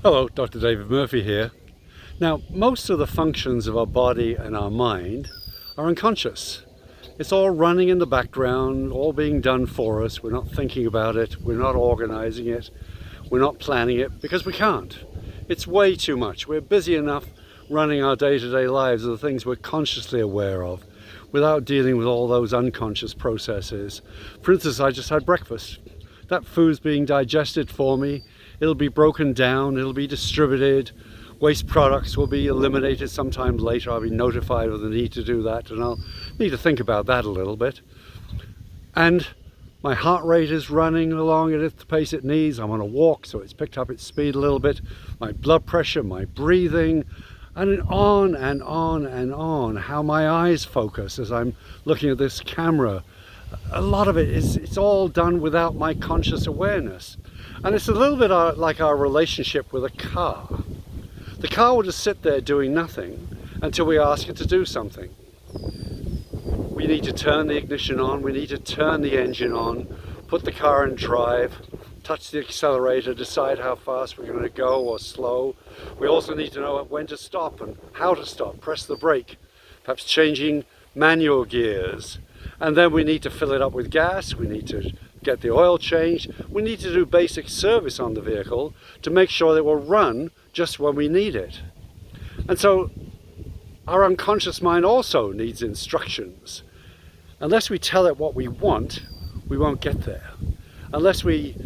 Hello, Dr. David Murphy here. Now, most of the functions of our body and our mind are unconscious. It's all running in the background, all being done for us. We're not thinking about it, we're not organizing it, we're not planning it because we can't. It's way too much. We're busy enough running our day-to-day lives of the things we're consciously aware of without dealing with all those unconscious processes. For instance, I just had breakfast. That food's being digested for me. It'll be broken down, it'll be distributed. Waste products will be eliminated sometime later. I'll be notified of the need to do that, and I'll need to think about that a little bit. And my heart rate is running along at the pace it needs. I'm on a walk, so it's picked up its speed a little bit. My blood pressure, my breathing, and on and on and on. How my eyes focus as I'm looking at this camera. A lot of it it's all done without my conscious awareness. And it's a little bit like our relationship with a car. The car will just sit there doing nothing until we ask it to do something. We need to turn the ignition on, we need to turn the engine on, put the car in drive, touch the accelerator, decide how fast we're going to go or slow. We also need to know when to stop and how to stop, press the brake, perhaps changing manual gears. And then we need to fill it up with gas, we need to get the oil changed, we need to do basic service on the vehicle to make sure that it will run just when we need it. And so our unconscious mind also needs instructions. Unless we tell it what we want, we won't get there. Unless we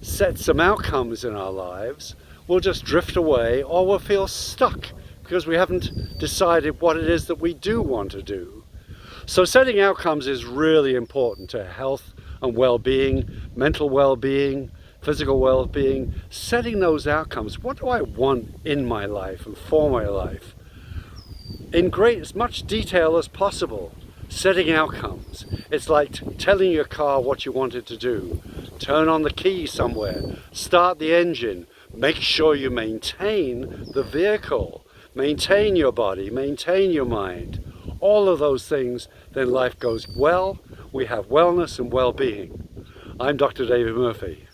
set some outcomes in our lives, we'll just drift away or we'll feel stuck because we haven't decided what it is that we do want to do. So setting outcomes is really important to health and well-being, mental well-being, physical well-being. Setting those outcomes, what do I want in my life and for my life? In as much detail as possible. Setting outcomes. It's like telling your car what you want it to do. Turn on the key somewhere, start the engine, make sure you maintain the vehicle, maintain your body, maintain your mind. All of those things, then life goes well, we have wellness and well-being. I'm Dr. David Murphy.